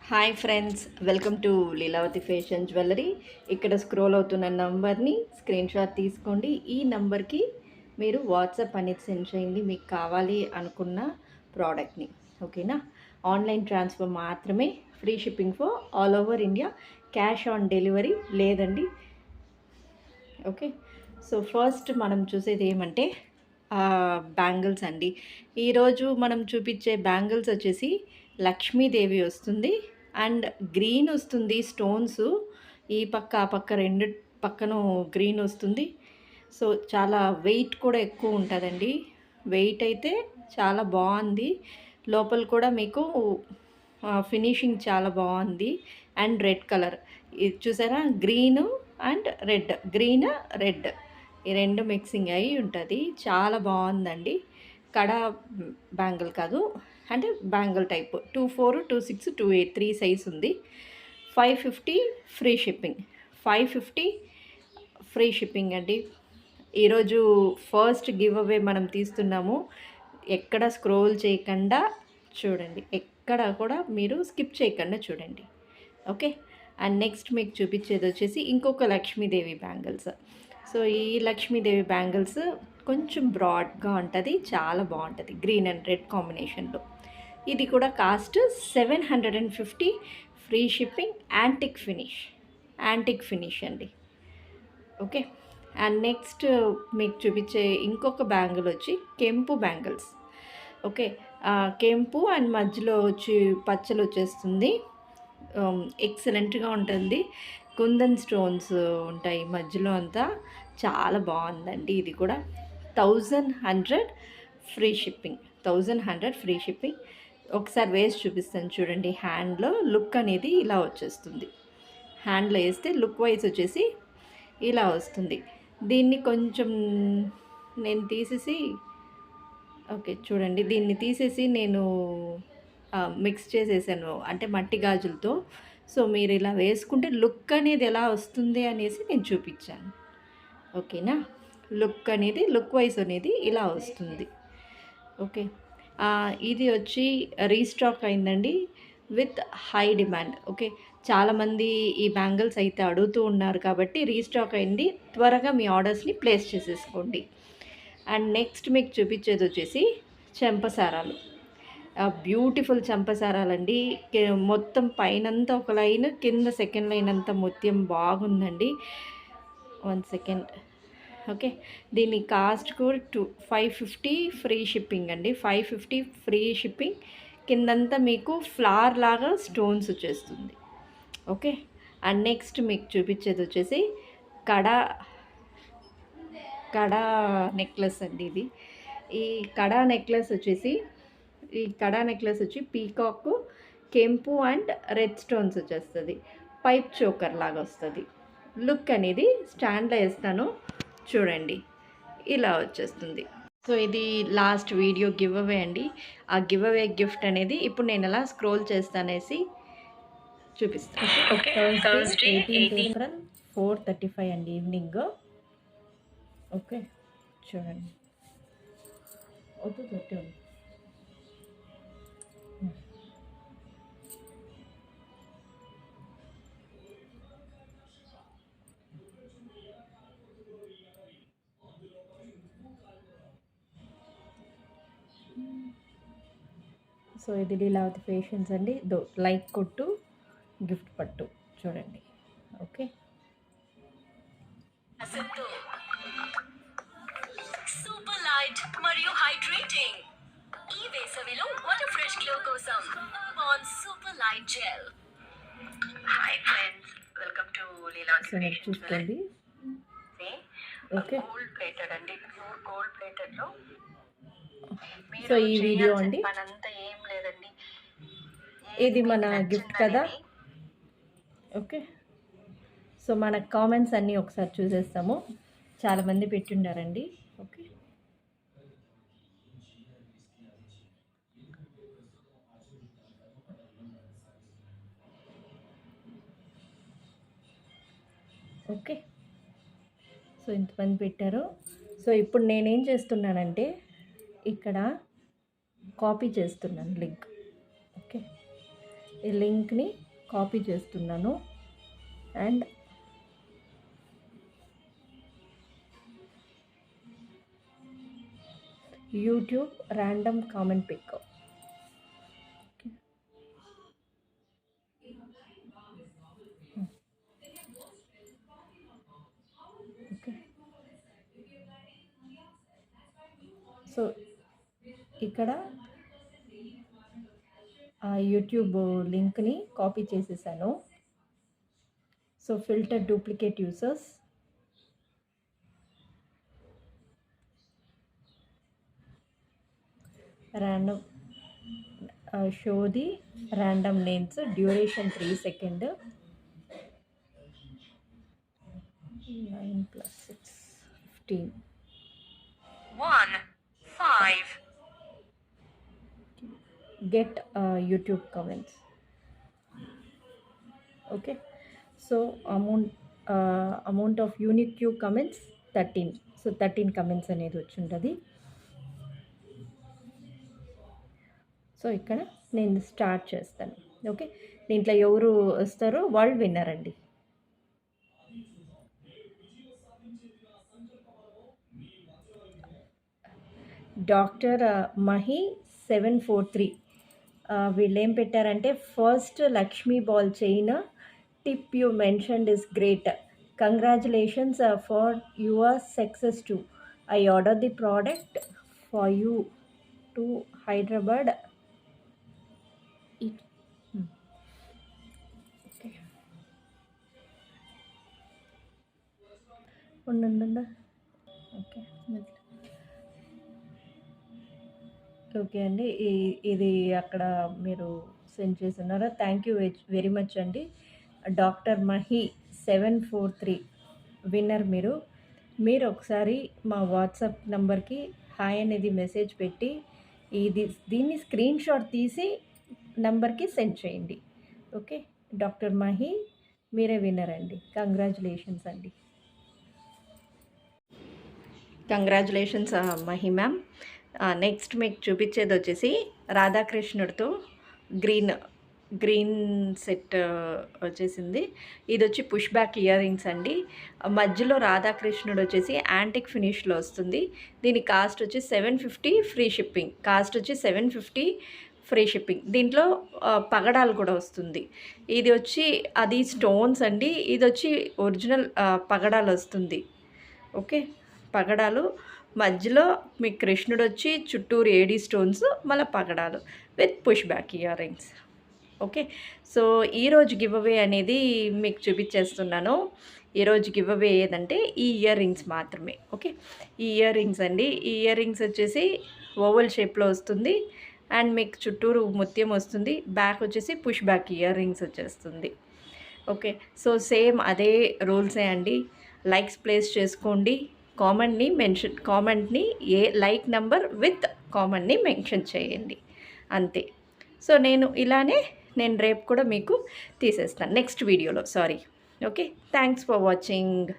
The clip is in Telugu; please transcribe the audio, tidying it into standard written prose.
Hi friends, welcome to Leelavathi fashion jewellery. ఇక్కడ స్క్రోల్ అవుతున్న నంబర్ని స్క్రీన్ షాట్ తీసుకోండి. ఈ నంబర్కి మీరు వాట్సాప్ అనేది సెండ్ చేయండి మీకు కావాలి అనుకున్న ప్రోడక్ట్ని. ఓకేనా? ఆన్లైన్ ట్రాన్స్ఫర్ మాత్రమే, free shipping for all over India, cash on delivery లేదండి. ఓకే, సో ఫస్ట్ మనం చూసేది ఏమంటే బ్యాంగిల్స్ అండి. ఈరోజు మనం చూపించే బ్యాంగిల్స్ వచ్చేసి లక్ష్మీదేవి వస్తుంది అండ్ గ్రీన్ వస్తుంది. స్టోన్స్ ఈ పక్క ఆ పక్క రెండు పక్కన గ్రీన్ వస్తుంది. సో చాలా వెయిట్ కూడా ఎక్కువ ఉంటుందండి. వెయిట్ అయితే చాలా బాగుంది. లోపల కూడా మీకు ఫినిషింగ్ చాలా బాగుంది. అండ్ రెడ్ కలర్ ఇది చూసారా, green and red, green red ఈ రెండు మిక్సింగ్ అయి ఉంటుంది. చాలా బాగుందండి. కడ బ్యాంగిల్ కాదు, అంటే బ్యాంగిల్ టైప్ 24, 26, 28 3 సైజ్ ఉంది. 550 ఫ్రీ షిప్పింగ్. 550 ఫ్రీ షిప్పింగ్ అండి. ఈరోజు ఫస్ట్ గివ్ అవే మనం తీస్తున్నాము. ఎక్కడ స్క్రోల్ చేయకుండా చూడండి, ఎక్కడ కూడా మీరు స్కిప్ చేయకుండా చూడండి. ఓకే, అండ్ నెక్స్ట్ మీకు చూపించేది వచ్చేసి ఇంకొక లక్ష్మీదేవి బ్యాంగిల్స్. సో ఈ లక్ష్మీదేవి బ్యాంగిల్స్ కొంచెం బ్రాడ్గా ఉంటుంది, చాలా బాగుంటుంది, గ్రీన్ అండ్ రెడ్ కాంబినేషన్లో. ఇది కూడా cost 750 free shipping. Antique finish అండి. ఓకే, అండ్ నెక్స్ట్ మీకు చూపించే ఇంకొక బ్యాంగిల్ వచ్చి కెంపు బ్యాంగిల్స్. ఓకే, కెంపు అండ్ మధ్యలో వచ్చి పచ్చలు వచ్చేస్తుంది. ఎక్సలెంట్గా ఉంటుంది. కుందన్ స్టోన్స్ ఉంటాయి మధ్యలో అంతా. చాలా బాగుందండి. ఇది కూడా 1100 ఫ్రీ షిప్పింగ్. 1100 free shipping. ఒకసారి వేసి చూపిస్తాను చూడండి. హ్యాండ్లో లుక్ అనేది ఇలా వచ్చేస్తుంది. హ్యాండ్లో వేస్తే లుక్ వైజ్ వచ్చేసి ఇలా వస్తుంది. దీన్ని కొంచెం నేను తీసేసి, ఓకే చూడండి, దీన్ని తీసేసి నేను మిక్స్ చేసేసాను, అంటే మట్టి గాజులతో. సో మీరు ఇలా వేసుకుంటే లుక్ అనేది ఎలా వస్తుంది అనేసి నేను చూపించాను. ఓకేనా? లుక్ వైజ్ అనేది ఇలా వస్తుంది. ఓకే, ఇది వచ్చి రీస్టాక్ అయిందండి విత్ హై డిమాండ్. ఓకే, చాలామంది ఈ బ్యాంగిల్స్ అయితే అడుగుతూ ఉన్నారు కాబట్టి రీస్టాక్ అయింది. త్వరగా మీ ఆర్డర్స్ని ప్లేస్ చేసేసుకోండి. అండ్ నెక్స్ట్ మీకు చూపించేది వచ్చేసి చెంపసారాలు. బ్యూటిఫుల్ చంపసారాలండి. మొత్తం పైనంతా ఒక లైన్, కింద సెకండ్ లైన్ అంతా ముత్యం బాగుందండి. 1 సెకండ్. ఓకే, దీని కాస్ట్ కూడా 550 ఫ్రీ షిప్పింగ్ అండి. 550 ఫ్రీ షిప్పింగ్. కిందంతా మీకు ఫ్లవర్ లాగా స్టోన్స్ వచ్చేస్తుంది. ఓకే, అండ్ నెక్స్ట్ మీకు చూపించేది వచ్చేసి కడా నెక్లెస్ అండి. ఇది ఈ కడా నెక్లెస్ వచ్చి పీకాక్, కెంపు అండ్ రెడ్ స్టోన్స్ వచ్చేస్తుంది. పైప్ చోకర్ లాగా వస్తుంది. లుక్ అనేది స్టాండ్లో వేస్తాను చూడండి, ఇలా వచ్చేస్తుంది. సో ఇది లాస్ట్ వీడియో గివ్ అవే అండి. ఆ గివ్ అవే గిఫ్ట్ అనేది ఇప్పుడు నేను ఎలా స్క్రోల్ చేస్తానేసి చూపిస్తాను. థర్స్డే 18 ఏప్రిల్ 4:35 అండి ఈవినింగ్. ఓకే చూడండి. సో ఇది లీలావతి ఫ్యాషన్స్ అండి. లైక్ కొట్టు, గిఫ్ట్ పట్టు చూడండి. ఓకే, సూపర్ లైట్ మరియు హైడ్రేటింగ్ ఈ వేసవిలో వాటర్ ఫ్రెష్ గ్లో కోసం on super light gel. Hi friends, welcome to Leelavathi fashions. చూసుకోండి. ఓకే, గోల్డ్ ప్లేటెడ్ అండి, ప్యూర్ గోల్డ్ ప్లేటెడ్ లో. సో ఈ వీడియో అండి, మనంతా ఏం లేదండి, ఇది మన గిఫ్ట్ కదా. ఓకే, సో మన కామెంట్స్ అన్నీ ఒకసారి చూసేస్తాము. చాలామంది పెట్టుండారండి. ఓకే, ఓకే, సో ఇంతమంది పెట్టారు. సో ఇప్పుడు నేనేం చేస్తున్నానంటే ఇక్కడ కాపీ చేస్తున్నాను లింక్. ఓకే, ఈ లింక్ని కాపీ చేస్తున్నాను and YouTube random comment pick. Okay, so ఇక్కడ యూట్యూబ్ లింక్ని కాపీ చేసేసాను. So filter duplicate users, random show the random names, duration 3 seconds, 9 plus 6 15 1 5 get YouTube comments. Okay, so amount of unique comments 13. So 13 comments అనేది వచ్చి ఉంటుంది. సో ఇక్కడ నేను స్టార్ట్ చేస్తాను. ఓకే, దీంట్లో ఎవరు వస్తారో వాళ్ళు విన్నర్ అండి. డాక్టర్ మహి 743 వీళ్ళు ఏం పెట్టారంటే, first Lakshmi ball chain tip you mentioned is great, congratulations for your success to, I order the product for you to Hyderabad. ఉండండి. ఓకే ఓకే అండి, ఇది అక్కడ మీరు సెండ్ చేస్తున్నారా? థ్యాంక్ యూ వెరీ మచ్ అండి. డాక్టర్ మహి 743 విన్నర్ మీరు ఒకసారి మా వాట్సాప్ నంబర్కి హాయ్ అనేది మెసేజ్ పెట్టి దీన్ని స్క్రీన్ షాట్ తీసి నంబర్కి సెండ్ చేయండి. ఓకే, డాక్టర్ మహి మీరే విన్నర్ అండి. కంగ్రాచులేషన్స్ అండి. Congratulations Mahi ma'am. నెక్స్ట్ మీకు చూపించేది వచ్చేసి రాధాకృష్ణుడితో గ్రీన్ సెట్ వచ్చేసింది. ఇది వచ్చి పుష్ బ్యాక్ ఇయర్ రింగ్స్ అండి. మధ్యలో రాధాకృష్ణుడు వచ్చేసి యాంటిక్ ఫినిష్లో వస్తుంది. దీని కాస్ట్ వచ్చి 750 ఫ్రీ షిప్పింగ్. Free shipping. దీంట్లో పగడాలు కూడా వస్తుంది. ఇది వచ్చి అది స్టోన్స్ అండి, ఇది వచ్చి ఒరిజినల్ పగడాలు వస్తుంది. ఓకే, పగడాలు మధ్యలో మీ కృష్ణుడు వచ్చి చుట్టూరు ఏడీ స్టోన్స్, మళ్ళీ పగడాలు with push back ear rings. Okay, so ఈరోజు గివ్ అవే అనేది మీకు చూపించేస్తున్నాను. ఈరోజు గివ్ అవే ఏదంటే ఈ ఇయర్ రింగ్స్ మాత్రమే. ఓకే, ఈ ఇయర్ రింగ్స్ అండి. ఈ ఇయర్ రింగ్స్ వచ్చేసి ఓవల్ షేప్లో వస్తుంది అండ్ మీకు చుట్టూరు ముత్యం వస్తుంది. బ్యాక్ వచ్చేసి పుష్ బ్యాక్ ఇయర్ రింగ్స్ వచ్చేస్తుంది. ఓకే, సో సేమ్ అదే రూల్సే అండి. లైక్స్ ప్లేస్ చేసుకోండి, కామెంట్ని లైక్ నెంబర్ విత్ కామెంట్ని మెన్షన్ చేయండి, అంతే. సో నేను రేపు కూడా మీకు తీసేస్తాను నెక్స్ట్ వీడియోలో. Okay, thanks for watching.